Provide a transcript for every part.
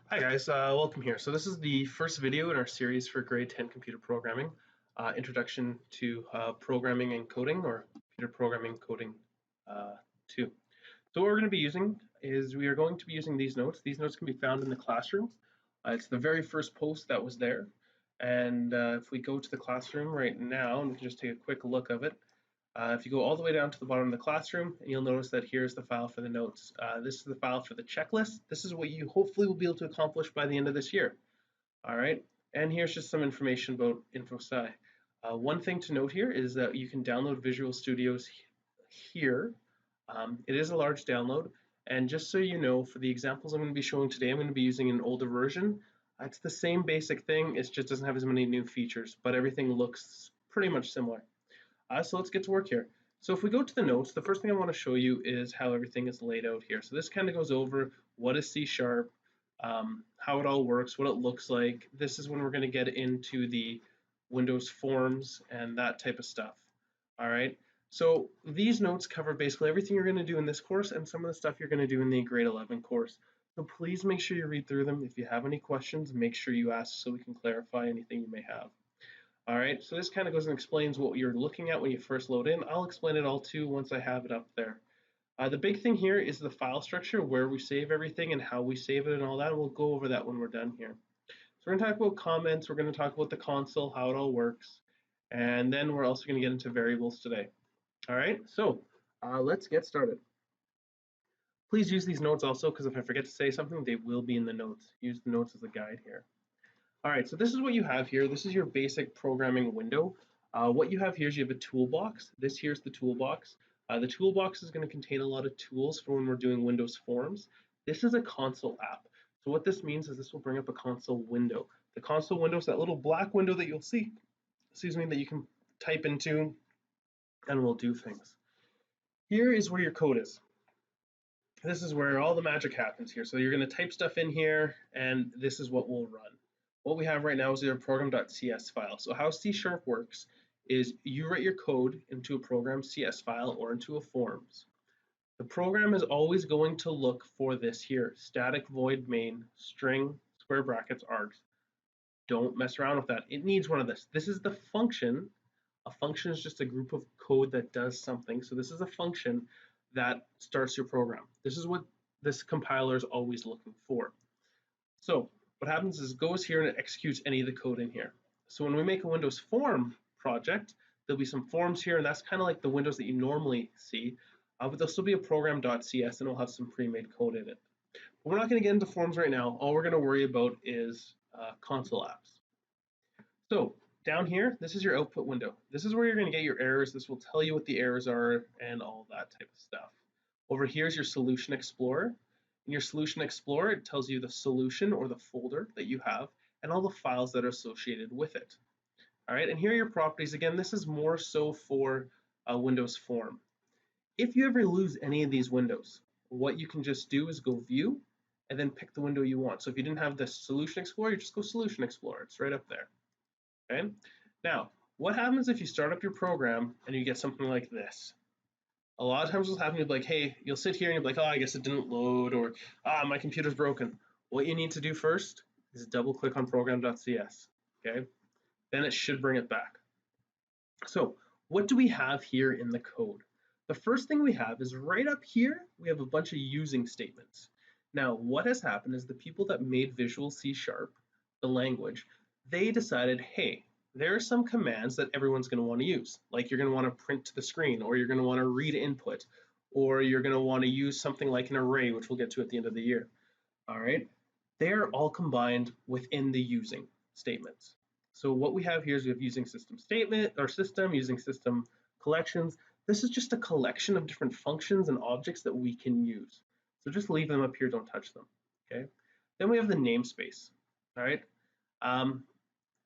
Hi guys, welcome here. So this is the first video in our series for grade 10 computer programming, Introduction to Programming and Coding, or Computer Programming Coding 2. So what we're going to be using is we are going to be using these notes. These notes can be found in the classroom. It's the very first post that was there. And if we go to the classroom right now, and we can just take a quick look of it, if you go all the way down to the bottom of the classroom, you'll notice that here's the file for the notes. This is the file for the checklist. This is what you hopefully will be able to accomplish by the end of this year. All right, and here's just some information about InfoSci. One thing to note here is that you can download Visual Studios here. It is a large download, and just so you know, for the examples I'm going to be showing today, I'm going to be using an older version. It's the same basic thing, it just doesn't have as many new features, but everything looks pretty much similar. So let's get to work here. So if we go to the notes, the first thing I want to show you is how everything is laid out here. So this kind of goes over what is C#, how it all works, what it looks like. This is when we're going to get into the Windows forms and that type of stuff. All right. So these notes cover basically everything you're going to do in this course and some of the stuff you're going to do in the grade 11 course. So please make sure you read through them. If you have any questions, make sure you ask so we can clarify anything you may have. All right, so this kind of goes and explains what you're looking at when you first load in. I'll explain it all too once I have it up there. The big thing here is the file structure, where we save everything and how we save it and all that. And we'll go over that when we're done here. So we're going to talk about comments. We're going to talk about the console, how it all works. And then we're also going to get into variables today. All right, so let's get started. Please use these notes also, because if I forget to say something, they will be in the notes. Use the notes as a guide here. All right, so this is what you have here. This is your basic programming window. What you have here is you have a toolbox. This here's the toolbox. The toolbox is going to contain a lot of tools for when we're doing Windows forms. This is a console app. So what this means is this will bring up a console window. The console window is that little black window that you'll see, excuse me, that you can type into and will do things. Here is where your code is. This is where all the magic happens here. So you're going to type stuff in here, and this is what will run. What we have right now is your program.cs file. So how C# works is you write your code into a program CS file or into a forms. The program is always going to look for this here, static void main, string, square brackets, args. Don't mess around with that. It needs one of this. This is the function. A function is just a group of code that does something. So this is a function that starts your program. This is what this compiler is always looking for. So what happens is it goes here and it executes any of the code in here. So when we make a Windows form project, there'll be some forms here, and that's kind of like the windows that you normally see, but there'll still be a program.cs and it'll have some pre-made code in it. But we're not going to get into forms right now. All we're going to worry about is console apps. So down here, this is your output window. This is where you're going to get your errors. This will tell you what the errors are and all that type of stuff. Over here is your Solution Explorer. In your Solution Explorer, it tells you the solution or the folder that you have and all the files that are associated with it. All right, and here are your properties. Again, this is more so for a Windows form. If you ever lose any of these windows, what you can just do is go View and then pick the window you want. So if you didn't have the Solution Explorer, you just go Solution Explorer. It's right up there. Okay. Now, what happens if you start up your program and you get something like this? A lot of times what'll happen, you'll be like, hey, you'll sit here and you'll be like, oh, I guess it didn't load, or my computer's broken. What you need to do first is double click on program.cs, okay? Then it should bring it back. So what do we have here in the code? The first thing we have is right up here, we have a bunch of using statements. Now, what has happened is the people that made Visual C#, the language, they decided, hey, there are some commands that everyone's going to want to use. Like you're going to want to print to the screen, or you're going to want to read input, or you're going to want to use something like an array, which we'll get to at the end of the year. All right, they're all combined within the using statements. So what we have here is we have using system statement, or system, using system collections. This is just a collection of different functions and objects that we can use. So just leave them up here, don't touch them, okay? Then we have the namespace, all right?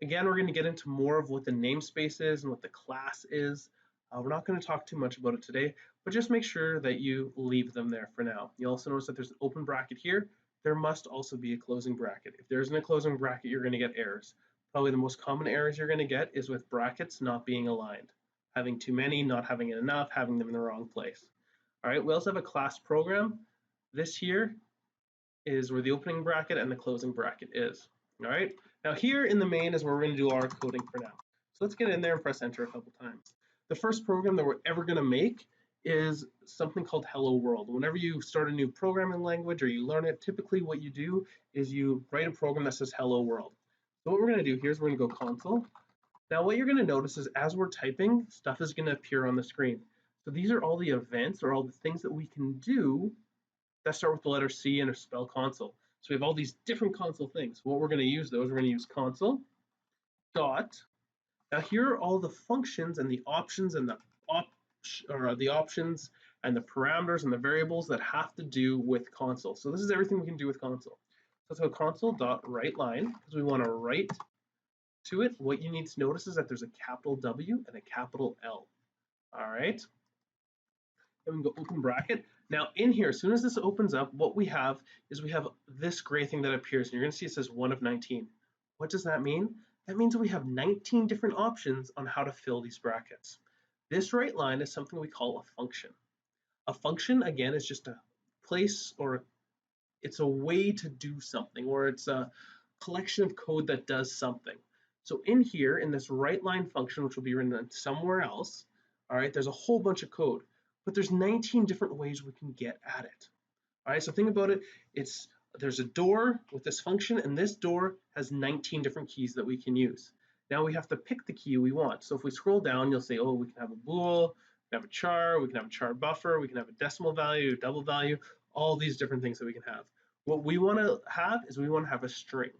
Again, we're going to get into more of what the namespace is and what the class is. We're not going to talk too much about it today, but just make sure that you leave them there for now. You also notice that there's an open bracket here. There must also be a closing bracket. If there isn't a closing bracket, you're going to get errors. Probably the most common errors you're going to get is with brackets not being aligned, having too many, not having enough, having them in the wrong place. All right, we also have a class program. This here is where the opening bracket and the closing bracket is. All right. Now here in the main is where we're going to do our coding for now. So let's get in there and press enter a couple times. The first program that we're ever going to make is something called Hello World. Whenever you start a new programming language or you learn it, typically what you do is you write a program that says Hello World. So what we're going to do here is we're going to go console. Now what you're going to notice is as we're typing, stuff is going to appear on the screen. So these are all the events or all the things that we can do that start with the letter C and spell console. So we have all these different console things. What we're going to use those, we're going to use console dot. Now here are all the functions and the options and the options and the parameters and the variables that have to do with console. So this is everything we can do with console. So let's go console dot write line because we want to write to it. What you need to notice is that there's a capital W and a capital L. All right. Then we can go open bracket. Now in here, as soon as this opens up, what we have is we have this gray thing that appears, and you're going to see it says 1 of 19. What does that mean? That means we have 19 different options on how to fill these brackets. This right line is something we call a function. A function, again, is just a place, or it's a way to do something, or it's a collection of code that does something. So in here, in this right line function, which will be written somewhere else, all right, there's a whole bunch of code, but there's 19 different ways we can get at it. All right, so think about it. There's a door with this function, and this door has 19 different keys that we can use. Now we have to pick the key we want. So if we scroll down, you'll say, oh, we can have a bool, we can have a char, we can have a char buffer, we can have a decimal value, double value, all these different things that we can have. What we want to have is we want to have a string.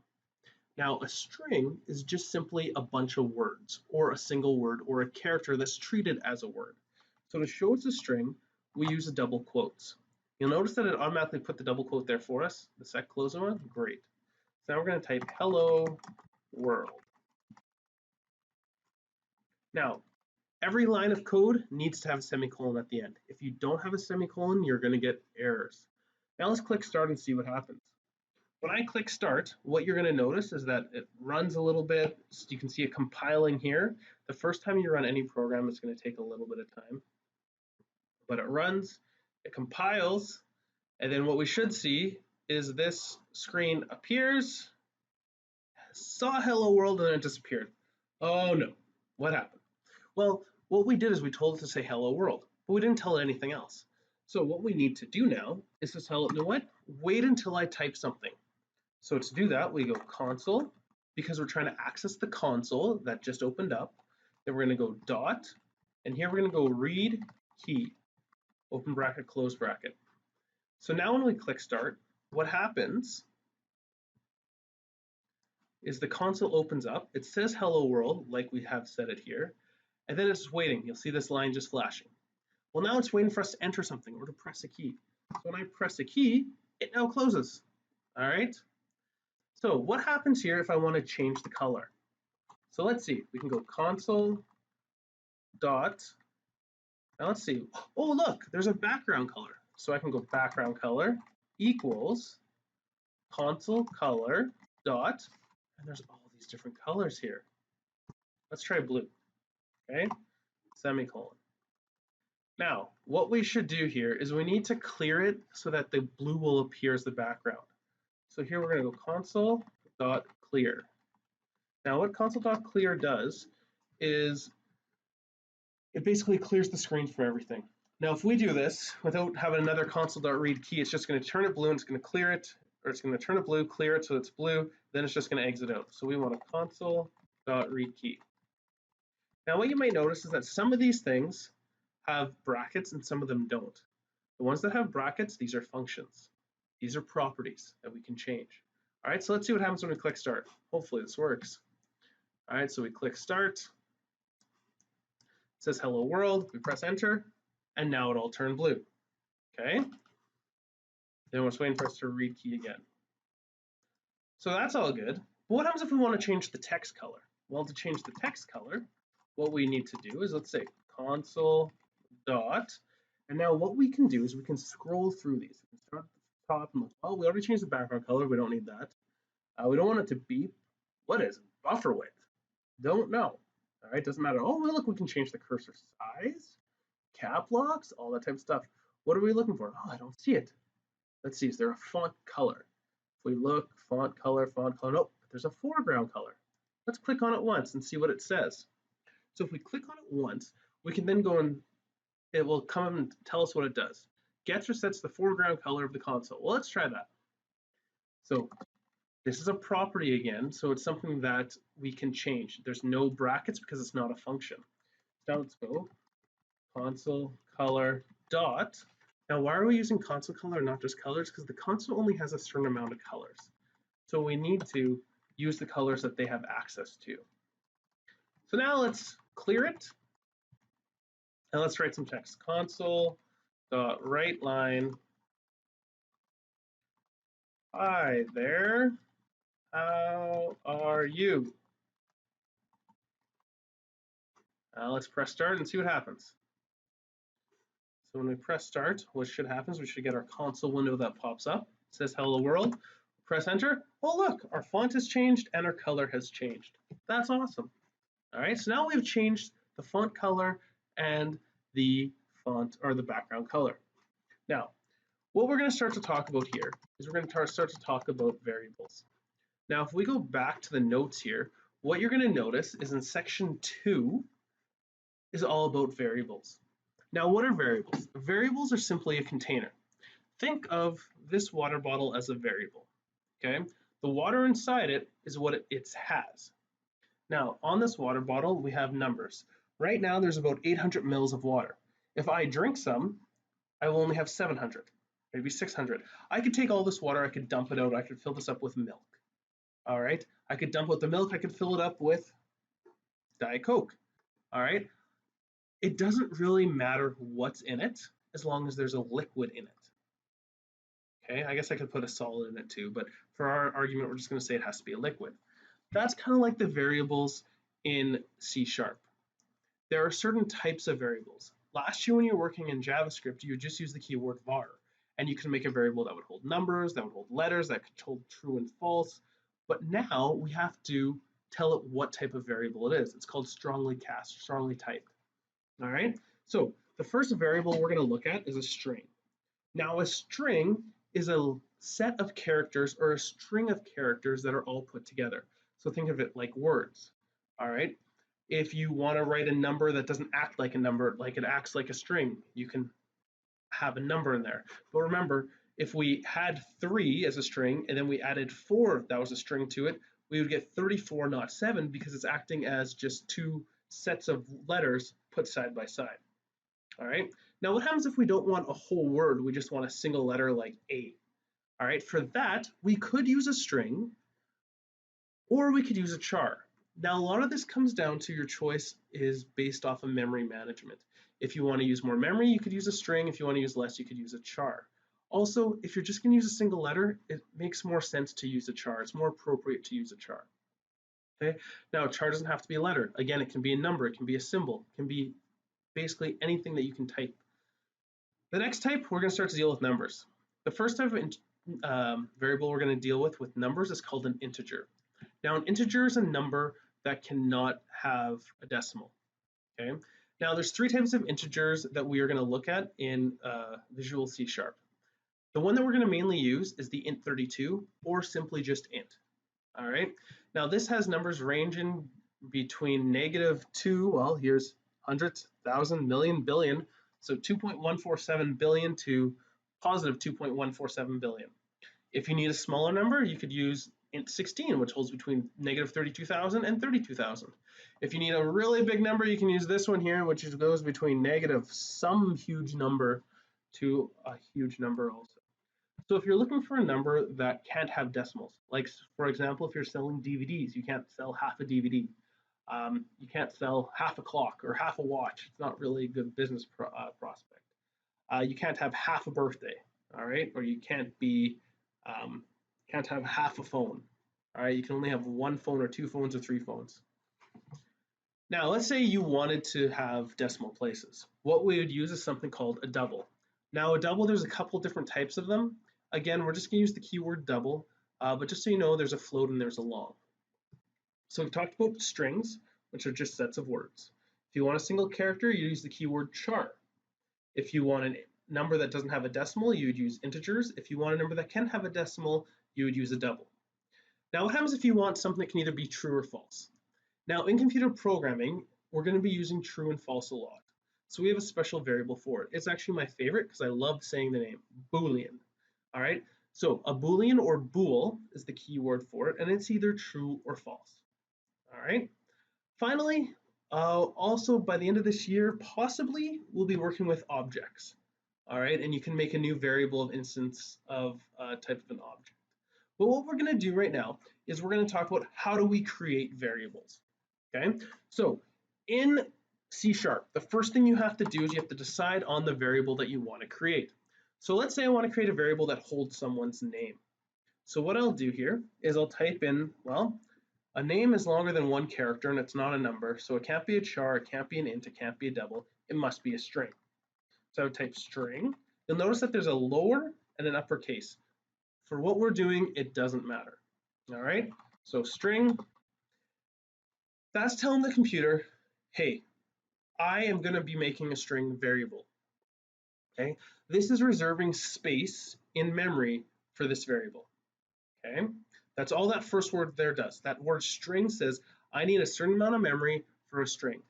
Now, a string is just simply a bunch of words, or a single word, or a character that's treated as a word. So to show it's a string, we use a double quotes. You'll notice that it automatically put the double quote there for us, the set closing one. Great. So now we're going to type hello world. Now, every line of code needs to have a semicolon at the end. If you don't have a semicolon, you're going to get errors. Now let's click start and see what happens. When I click start, what you're going to notice is that it runs a little bit. So you can see it compiling here. The first time you run any program, it's going to take a little bit of time. But it runs, it compiles, and then what we should see is this screen appears, saw hello world, and then it disappeared. Oh no, what happened? Well, what we did is we told it to say hello world, but we didn't tell it anything else. So what we need to do now is to tell it, you know what? Wait until I type something. So to do that, we go console, because we're trying to access the console that just opened up. Then we're going to go dot, and here we're going to go read key, open bracket, close bracket. So now when we click start, what happens is the console opens up. It says hello world, like we have said it here, and then it's waiting. You'll see this line just flashing. Well, now it's waiting for us to enter something or to press a key. So when I press a key, it now closes. All right. So what happens here if I want to change the color? So let's see, we can go console dot, now let's see, oh look, there's a background color. So I can go background color equals console color dot, and there's all these different colors here. Let's try blue, okay, semicolon. Now, what we should do here is we need to clear it so that the blue will appear as the background. So here we're going to go console dot clear. Now what console.clear does is it basically clears the screen for everything. Now if we do this without having another console.read key, it's just going to turn it blue and it's going to clear it, or it's going to turn it blue, clear it so it's blue, then it's just going to exit out. So we want a console.read key. Now what you might notice is that some of these things have brackets and some of them don't. The ones that have brackets, these are functions. These are properties that we can change. All right, so let's see what happens when we click start. Hopefully this works. All right, so we click start. It says hello world. We press enter, and now it all turned blue. Okay. Then we're just waiting for us to read key again. So that's all good. But what happens if we want to change the text color? Well, to change the text color, what we need to do is, let's say console dot, and now what we can do is we can scroll through these. We can start at the top and look, well, we already changed the background color. We don't need that. We don't want it to beep. What is buffer width? Don't know. All right, doesn't matter. Oh, well, look, we can change the cursor size, cap locks, all that type of stuff. What are we looking for? Oh, I don't see it. Let's see, is there a font color? we look, font color, nope, there's a foreground color. Let's click on it once and see what it says. So if we click on it once, we can then go and it will come and tell us what it does. Gets or sets the foreground color of the console. Well, let's try that. So this is a property again, so it's something that we can change. There's no brackets because it's not a function. Now let's go console color dot. Now why are we using console color, not just colors? Because the console only has a certain amount of colors. So we need to use the colors that they have access to. So now let's clear it. And let's write some text. Console dot write line. Hi there. How are you? Let's press start and see what happens. So when we press start, what should happen is we should get our console window that pops up. It says hello world. Press enter. Oh look, our font has changed and our color has changed. That's awesome. All right, so now we've changed the font color and the font or the background color. Now, what we're going to start to talk about here is we're going to start to talk about variables. Now, if we go back to the notes here, what you're going to notice is in section 2 is all about variables. Now, what are variables? Variables are simply a container. Think of this water bottle as a variable, okay? The water inside it is what it has. Now, on this water bottle, we have numbers. Right now, there's about 800 mils of water. If I drink some, I will only have 700, maybe 600. I could take all this water, I could dump it out, I could fill this up with milk. All right, I could dump out the milk, I could fill it up with Diet Coke. All right, it doesn't really matter what's in it as long as there's a liquid in it. Okay, I guess I could put a solid in it too, but for our argument, we're just going to say it has to be a liquid. That's kind of like the variables in C#. There are certain types of variables. Last year when you were working in JavaScript, you would just use the keyword var, and you can make a variable that would hold numbers, that would hold letters, that could hold true and false. But now we have to tell it what type of variable it is. It's called strongly cast, strongly typed. All right, so the first variable we're going to look at is a string. Now a string is a set of characters or a string of characters that are all put together. So think of it like words. All right, if you want to write a number that doesn't act like a number, like it acts like a string, you can have a number in there. But remember, if we had 3 as a string and then we added 4 that was a string to it, we would get 34, not 7, because it's acting as just 2 sets of letters put side by side. All right, now what happens if we don't want a whole word, we just want a single letter like A? All right, for that, we could use a string or we could use a char. Now, a lot of this comes down to your choice is based off of memory management. If you want to use more memory, you could use a string. If you want to use less, you could use a char. Also, if you're just going to use a single letter, it makes more sense to use a char. It's more appropriate to use a char. Okay. Now, a char doesn't have to be a letter. Again, it can be a number, it can be a symbol, it can be basically anything that you can type. The next type, we're going to start to deal with numbers. The first type of variable we're going to deal with numbers is called an integer. Now, an integer is a number that cannot have a decimal. Okay. Now, there's 3 types of integers that we are going to look at in Visual C#. The one that we're going to mainly use is the int32 or simply just int. All right. Now, this has numbers ranging between -2, well, here's hundreds, thousand, million, billion, so 2.147 billion to positive 2.147 billion. If you need a smaller number, you could use int16, which holds between -32,000 and 32,000. If you need a really big number, you can use this one here, which goes between negative some huge number to a huge number also. So if you're looking for a number that can't have decimals, like for example, if you're selling DVDs, you can't sell half a DVD. You can't sell half a clock or half a watch. It's not really a good business prospect. You can't have half a birthday, all right? Or you can't have half a phone, all right? You can only have 1 phone or 2 phones or 3 phones. Now, let's say you wanted to have decimal places. What we would use is something called a double. Now, a double, there's a couple different types of them. Again, we're just going to use the keyword double, but just so you know, there's a float and there's a long. So we've talked about strings, which are just sets of words. If you want a single character, you use the keyword char. If you want a number that doesn't have a decimal, you would use integers. If you want a number that can have a decimal, you would use a double. Now what happens if you want something that can either be true or false? Now in computer programming, we're going to be using true and false a lot. So we have a special variable for it. It's actually my favorite because I love saying the name, Boolean. All right, so a Boolean or bool is the key word for it, and it's either true or false. All right, finally, also by the end of this year, possibly we'll be working with objects. All right, and you can make a new variable of instance of a type of an object. But what we're going to do right now is we're going to talk about how do we create variables. Okay, so in C#, the first thing you have to do is you have to decide on the variable that you want to create. So let's say I want to create a variable that holds someone's name. So what I'll do here is I'll type in, well, a name is longer than one character and it's not a number, so it can't be a char, it can't be an int, it can't be a double, it must be a string. So I would type string. You'll notice that there's a lower and an uppercase. For what we're doing, it doesn't matter. All right, so string, that's telling the computer, hey, I am going to be making a string variable. Okay, this is reserving space in memory for this variable. Okay, that's all that first word there does. That word string says I need a certain amount of memory for a string.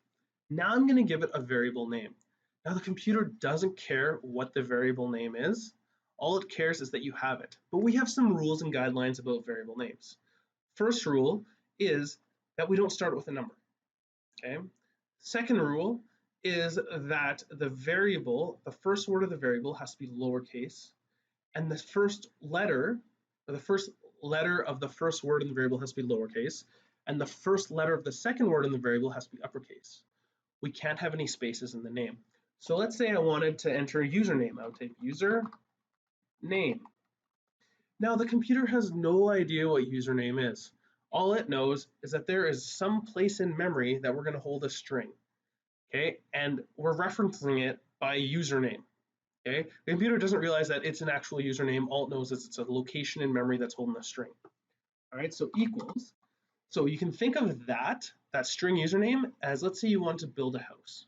Now I'm going to give it a variable name. Now the computer doesn't care what the variable name is. All it cares is that you have it. But we have some rules and guidelines about variable names. First rule is that we don't start with a number. Okay. Second rule is that the variable, the first word of the variable has to be lowercase, and the first letter, or the first letter of the first word in the variable has to be lowercase, and the first letter of the second word in the variable has to be uppercase. We can't have any spaces in the name. So let's say I wanted to enter a username. I would type user name. Now the computer has no idea what username is. All it knows is that there is some place in memory that we're going to hold a string. Okay, and we're referencing it by username. Okay, the computer doesn't realize that it's an actual username. All it knows is it's a location in memory that's holding a string. All right, so equals. So you can think of that string username as, let's say you want to build a house.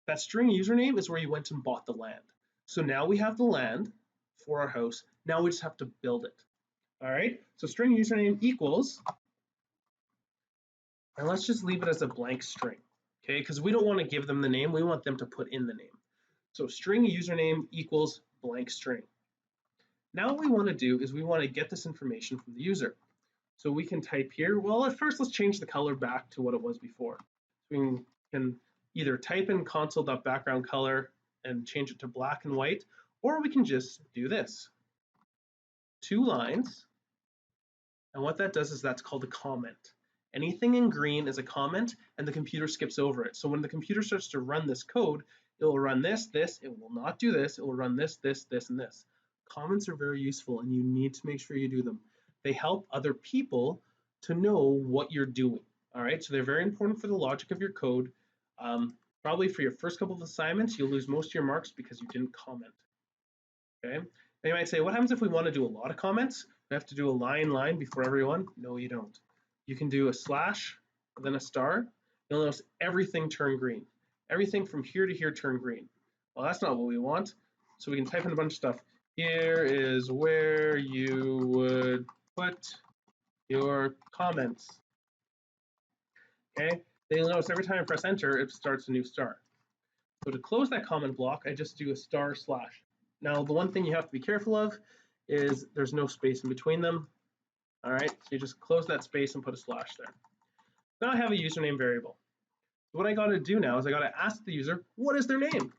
That string username is where you went and bought the land. So now we have the land for our house. Now we just have to build it. All right, so string username equals, and let's just leave it as a blank string. Okay, because we don't want to give them the name, we want them to put in the name. So string username equals blank string. Now what we want to do is we want to get this information from the user. So we can type here, well at first let's change the color back to what it was before. We can either type in console.background color and change it to black and white, or we can just do this. 2 lines, and what that does is that's called a comment. Anything in green is a comment, and the computer skips over it. So when the computer starts to run this code, it will run this, it will not do this, it will run this, and this. Comments are very useful, and you need to make sure you do them. They help other people to know what you're doing. All right, so they're very important for the logic of your code. Probably for your first couple of assignments, you'll lose most of your marks because you didn't comment. Okay, and you might say, what happens if we want to do a lot of comments? We have to do a line before everyone? No, you don't. You can do a slash, then a star. You'll notice everything turned green. Everything from here to here turned green. Well, that's not what we want. So we can type in a bunch of stuff. Here is where you would put your comments. Okay, then you'll notice every time I press enter, it starts a new star. So to close that comment block, I just do a star slash. Now, the one thing you have to be careful of is there's no space in between them. All right, so you just close that space and put a slash there. Now I have a username variable. So what I got to do now is I got to ask the user, what is their name?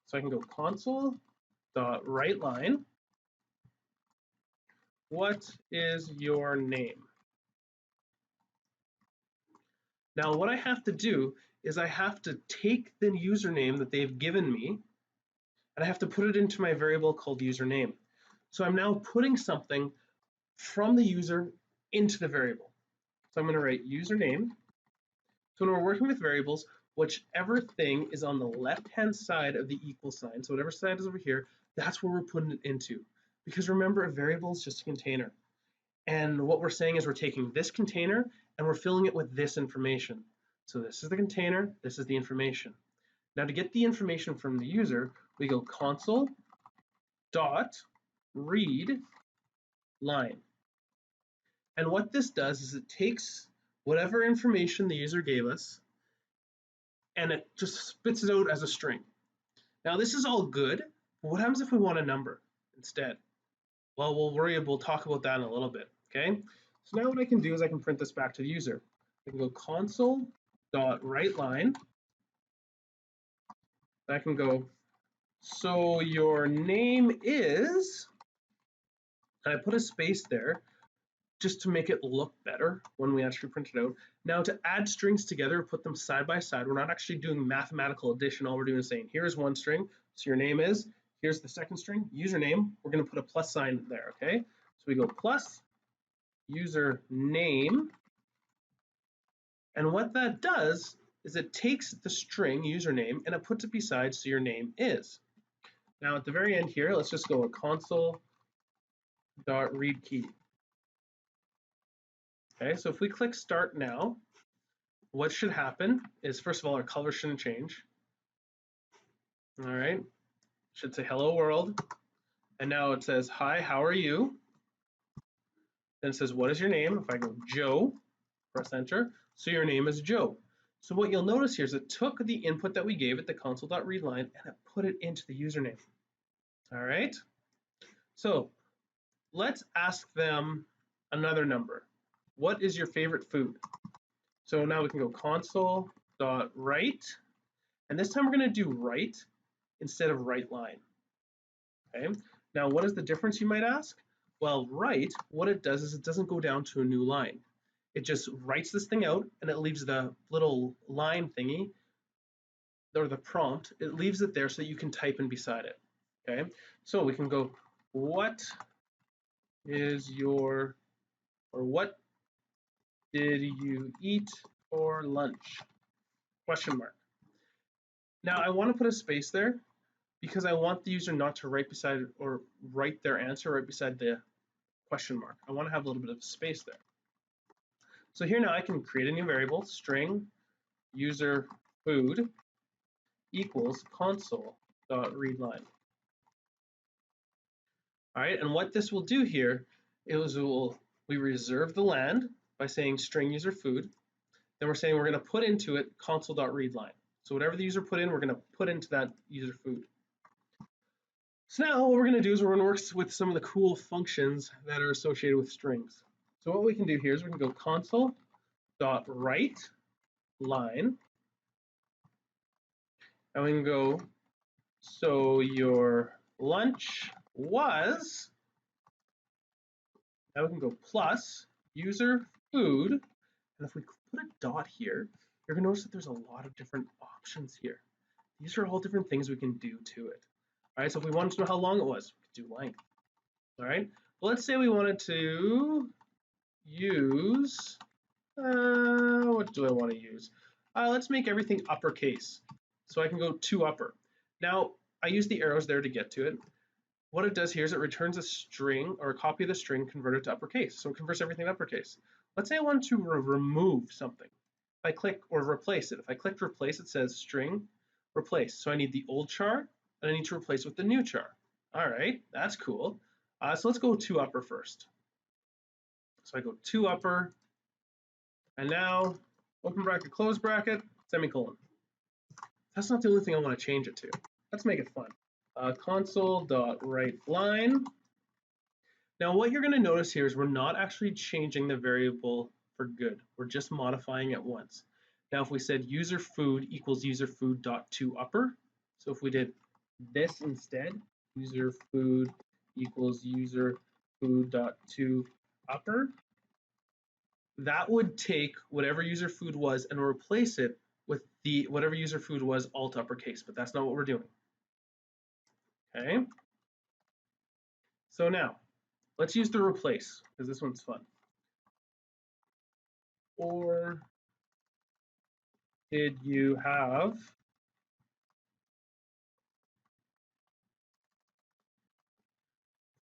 So I can go console.writeLine. What is your name? Now what I have to do is I have to take the username that they've given me and I have to put it into my variable called username. So I'm now putting something from the user into the variable. So I'm going to write username. So when we're working with variables, whichever thing is on the left-hand side of the equal sign, so whatever side is over here, that's where we're putting it into. Because remember, a variable is just a container. And what we're saying is we're taking this container and we're filling it with this information. So this is the container, this is the information. Now to get the information from the user, we go console.read line. And what this does is it takes whatever information the user gave us and it just spits it out as a string. Now this is all good, but what happens if we want a number instead? Well, we'll talk about that in a little bit, okay? So now what I can do is I can print this back to the user. I can go console.writeLine. I can go, so your name is, and I put a space there just to make it look better when we actually print it out. Now to add strings together, put them side by side, we're not actually doing mathematical addition. All we're doing is saying, here's one string, so your name is, here's the second string, username, we're gonna put a plus sign there, okay? So we go plus username, and what that does is it takes the string username and it puts it beside so your name is. Now at the very end here, let's just go a console.readKey. Okay, so if we click start now, what should happen is, first of all, our color shouldn't change. All right, should say hello world. And now it says, hi, how are you? Then it says, what is your name? If I go Joe, press enter. So your name is Joe. So what you'll notice here is it took the input that we gave it, the console.readLine, and it put it into the username. All right, so let's ask them another number. What is your favorite food? So now we can go console.write, and this time we're going to do write instead of writeLine. Okay. Now, what is the difference, you might ask? Well, write, what it does is it doesn't go down to a new line. It just writes this thing out and it leaves the little line thingy, or the prompt, it leaves it there so that you can type in beside it. Okay. So we can go, what is your, or what did you eat for lunch? Question mark. Now I want to put a space there because I want the user not to write beside or write their answer right beside the question mark. I want to have a little bit of space there. So here now I can create a new variable, string user food equals console.readLine. All right, and what this will do here is we reserve the land by saying string user food. Then we're saying we're going to put into it console.readLine. So whatever the user put in, we're going to put into that user food. So now what we're going to do is we're going to work with some of the cool functions that are associated with strings. So what we can do here is we can go console.writeLine, and we can go, so your lunch was, now we can go plus user food, and if we put a dot here, you're going to notice that there's a lot of different options here. These are all different things we can do to it. All right, so if we wanted to know how long it was, we could do length. All right, well, let's say we wanted to use, what do I want to use? Let's make everything uppercase. So I can go to upper. Now, I use the arrows there to get to it. What it does here is it returns a string or a copy of the string converted to uppercase. So it converts everything to uppercase. Let's say I want to remove something. If I click or replace it, if I click replace, it says string replace. So I need the old char and I need to replace with the new char. All right, that's cool. So let's go to upper first. So I go to upper, and now open bracket, close bracket, semicolon. That's not the only thing I want to change it to. Let's make it fun. Console.writeLine. Now what you're going to notice here is we're not actually changing the variable for good. We're just modifying it once. Now if we said user food equals user food dot to upper, so if we did this instead, user food equals user food dot to upper, that would take whatever user food was and replace it with the whatever user food was alt uppercase, but that's not what we're doing. Okay. So now let's use the replace because this one's fun. Or did you have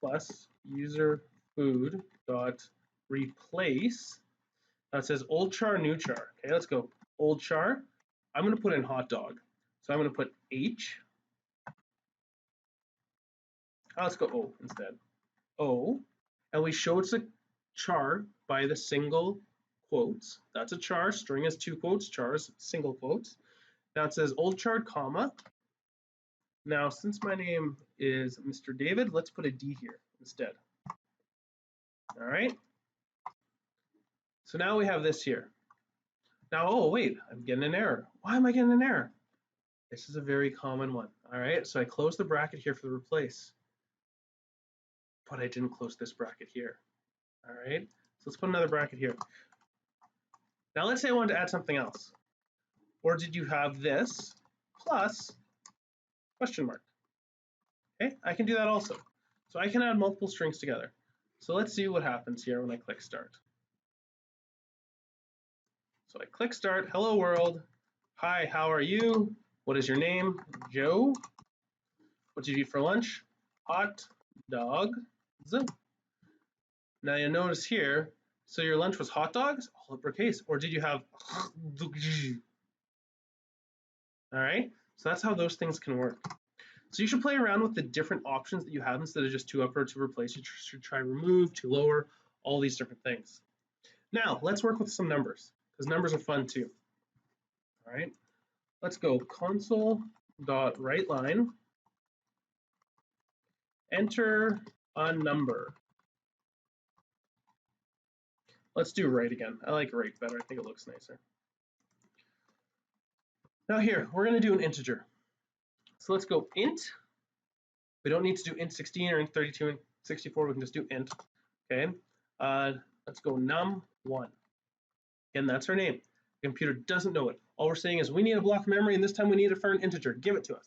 plus user food dot replace? Now it says old char, new char. Okay, let's go. Old char. I'm going to put in hot dog. So I'm going to put H. Let's go O instead. O. And we show it's a char by the single quotes. That's a char. String is two quotes, char is single quotes. Now it says old char, comma. Now, since my name is Mr. David, let's put a D here instead. All right. So now we have this here. Now, oh wait, I'm getting an error. Why am I getting an error? This is a very common one. All right, so I closed the bracket here for the replace, but I didn't close this bracket here. All right, so let's put another bracket here. Now let's say I wanted to add something else. Or did you have this plus question mark? Okay, I can do that also. So I can add multiple strings together. So let's see what happens here when I click start. So I click start, hello world. Hi, how are you? What is your name? Joe. What did you eat for lunch? Hot dogs. Now you'll notice here, so your lunch was hot dogs, all uppercase, or did you have all right? So that's how those things can work. So you should play around with the different options that you have instead of just to upper, to replace. You should try remove, to lower, all these different things. Now let's work with some numbers because numbers are fun too. All right, let's go console.writeLine, enter a number. Let's do write again. I like write better. I think it looks nicer. Now here, we're going to do an integer. So let's go int. We don't need to do int 16 or int 32 and 64. We can just do int. Okay. Let's go num1. Again, that's our name. The computer doesn't know it. All we're saying is we need a block of memory, and this time we need it for an integer. Give it to us.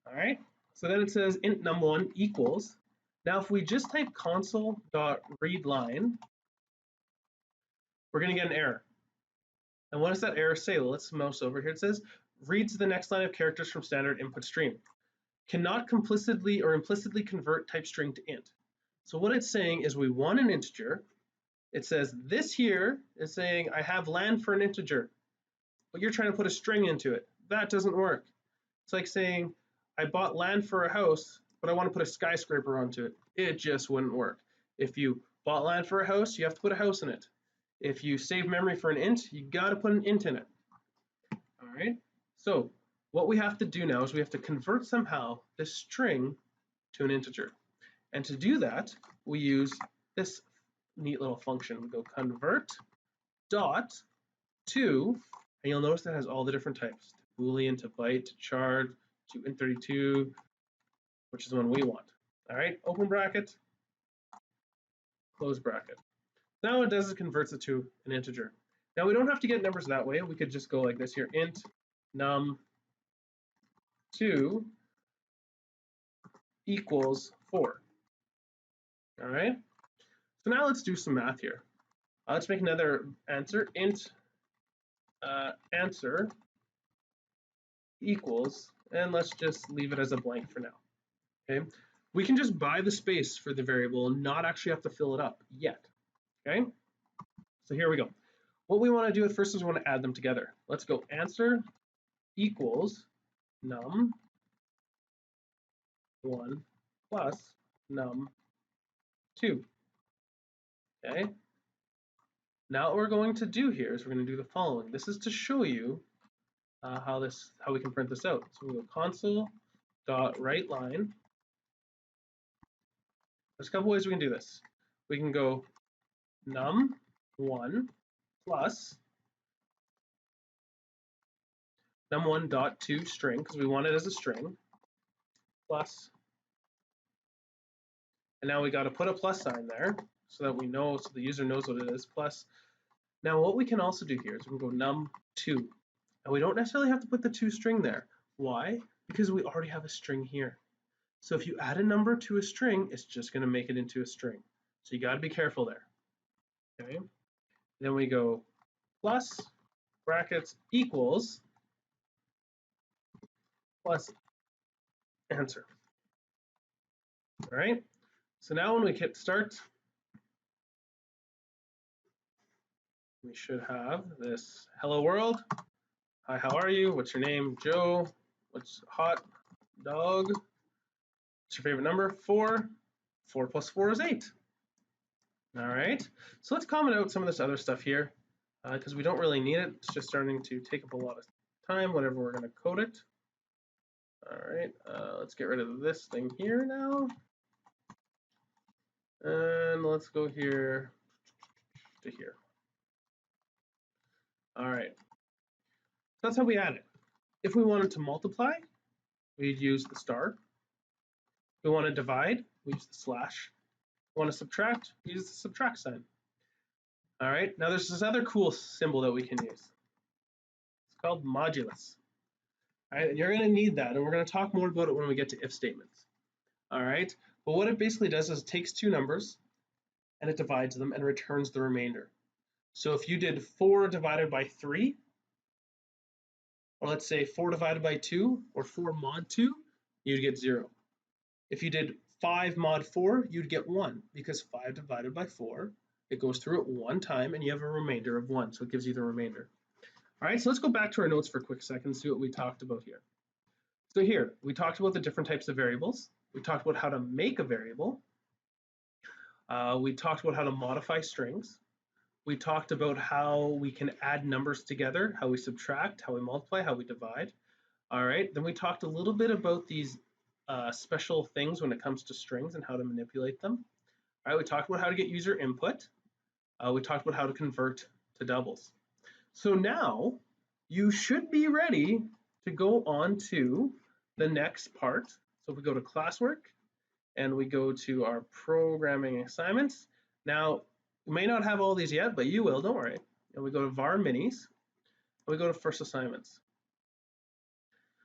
All right. So then it says int num1 equals. Now, if we just type console.readLine, we're going to get an error. And what does that error say? Well, let's mouse over here. It says reads the next line of characters from standard input stream. Cannot implicitly convert type string to int. So what it's saying is we want an integer. It says this here is saying I have land for an integer, but you're trying to put a string into it. That doesn't work. It's like saying I bought land for a house, but I want to put a skyscraper onto it. It just wouldn't work. If you bought land for a house, you have to put a house in it. If you save memory for an int, you got to put an int in it. All right. So what we have to do now is we have to convert somehow this string to an integer. And to do that, we use this neat little function. We go convert dot to, and you'll notice that has all the different types, to Boolean, to byte, to char, to int32, which is the one we want. All right, open bracket, close bracket. Now what it does is it converts it to an integer. Now we don't have to get numbers that way. We could just go like this here, int num2 equals 4. All right. So now let's do some math here. Let's make another answer, int answer equals, and let's just leave it as a blank for now. Okay. We can just buy the space for the variable and not actually have to fill it up yet. Okay. So here we go. What we want to do at first is we want to add them together. Let's go answer equals num1 plus num2. Okay. Now what we're going to do here is we're going to do the following. This is to show you how we can print this out. So we go console.writeLine. There's a couple ways we can do this. We can go num1 plus num1.to string, because we want it as a string, plus, and now we got to put a plus sign there so that we know, so the user knows what it is, plus. Now what we can also do here is we can go num2, and we don't necessarily have to put the to string there. Why? Because we already have a string here. So if you add a number to a string, it's just going to make it into a string. So you got to be careful there. Okay. Then we go plus brackets equals plus answer. All right. So now when we hit start, we should have this hello world. Hi, how are you? What's your name? Joe. What's hot dog? What's your favorite number? 4. 4 plus 4 is 8. All right, so let's comment out some of this other stuff here because we don't really need it. It's just starting to take up a lot of time whenever we're going to code it. All right, let's get rid of this thing here now. And let's go here to here. All right, so that's how we add it. If we wanted to multiply, we'd use the star. If we want to divide, we use the slash. If we want to subtract, we use the subtract sign. All right, now there's this other cool symbol that we can use. It's called modulus. All right, and you're going to need that, and we're going to talk more about it when we get to if statements. All right, but what it basically does is it takes two numbers and it divides them and returns the remainder. So if you did 4 divided by 3, or let's say 4 divided by 2, or 4 mod 2, you'd get 0. If you did 5 mod 4, you'd get 1, because 5 divided by 4, it goes through it one time, and you have a remainder of 1, so it gives you the remainder. All right, so let's go back to our notes for a quick second and see what we talked about here. So here, we talked about the different types of variables. We talked about how to make a variable. We talked about how to modify strings. We talked about how we can add numbers together, how we subtract, how we multiply, how we divide. All right, then we talked a little bit about these special things when it comes to strings and how to manipulate them. All right, we talked about how to get user input. We talked about how to convert to doubles. So now you should be ready to go on to the next part. So if we go to classwork and we go to our programming assignments. Now, we may not have all these yet, but you will, don't worry. And we go to var minis, and we go to first assignments.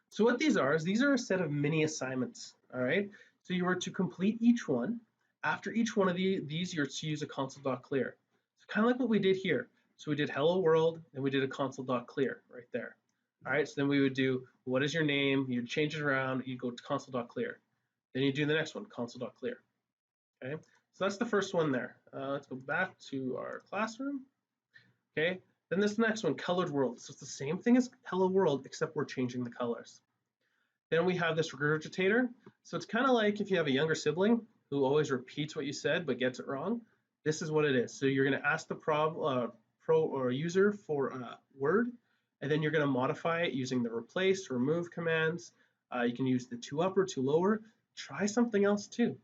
So what these are is these are a set of mini assignments, all right? So you are to complete each one. After each one of these, you're to use a console.clear. So kind of like what we did here. So we did hello world, and we did a console.clear right there. All right, so then we would do, what is your name? You'd change it around, you go to console.clear. Then you do the next one, console.clear. Okay, so that's the first one there. Let's go back to our classroom. Okay, then this next one, colored world. So it's the same thing as hello world, except we're changing the colors. Then we have this regurgitator. So it's kind of like if you have a younger sibling who always repeats what you said but gets it wrong. This is what it is. So you're going to ask the pro or user for a word, and then you're going to modify it using the replace, remove commands. You can use the to upper, to lower. Try something else too.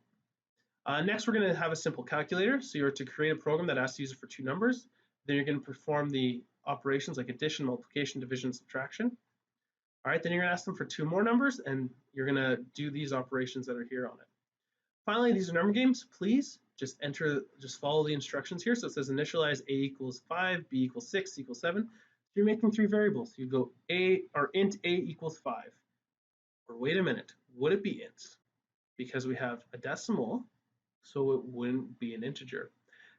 Next, we're going to have a simple calculator. So you're to create a program that asks the user for 2 numbers. Then you're going to perform the operations like addition, multiplication, division, subtraction. All right, then you're going to ask them for 2 more numbers, and you're going to do these operations that are here on it. Finally, these are number games. Please just follow the instructions here. So it says initialize a equals 5, b equals 6, c equals 7. So you're making 3 variables. You go int a equals 5. Or wait a minute, would it be int? Because we have a decimal, so it wouldn't be an integer.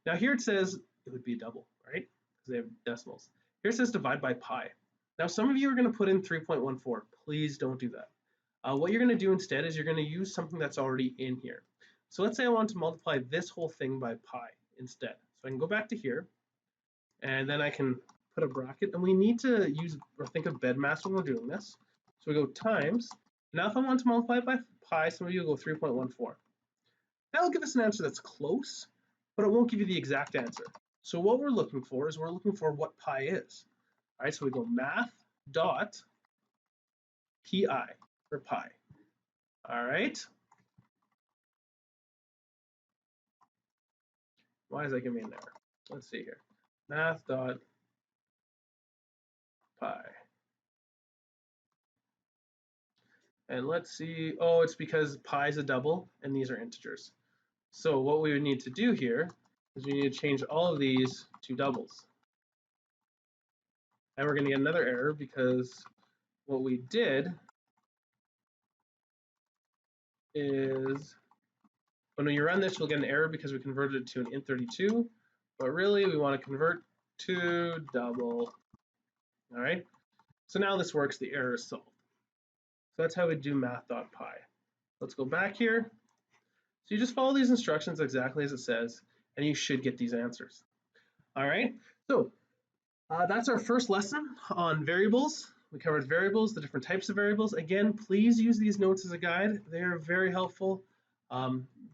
Now here it says it would be a double, right? Because they have decimals. Here it says divide by pi. Now some of you are going to put in 3.14. Please don't do that. What you're going to do instead is you're going to use something that's already in here. So let's say I want to multiply this whole thing by pi instead. So I can go back to here, and then I can put a bracket, and we need to use or think of bedmaster when we're doing this. So we go times. Now if I want to multiply it by pi, some of you will go 3.14. That'll give us an answer that's close, but it won't give you the exact answer. So what we're looking for is we're looking for what pi is. All right, so we go math dot pi for pi. All right. Why is that giving me an error? Let's see here. Math dot pi. And let's see. Oh, it's because pi is a double and these are integers. So what we would need to do here is we need to change all of these to doubles. And we're going to get another error because what we did is when you run this, we'll get an error because we converted it to an int32, but really we want to convert to double. All right, so now this works, the error is solved. So that's how we do math.pi. Let's go back here. So you just follow these instructions exactly as it says, and you should get these answers. All right, so that's our first lesson on variables. We covered variables, the different types of variables. Again, please use these notes as a guide. They are very helpful.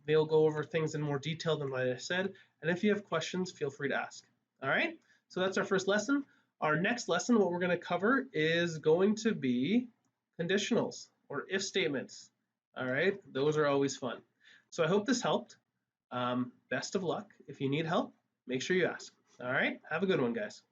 They'll go over things in more detail than what I said, and if you have questions, feel free to ask. All right, so that's our first lesson. Our next lesson, what we're going to cover is going to be conditionals or if statements. All right, those are always fun. So I hope this helped. Best of luck. If you need help, make sure you ask. All right, have a good one, guys.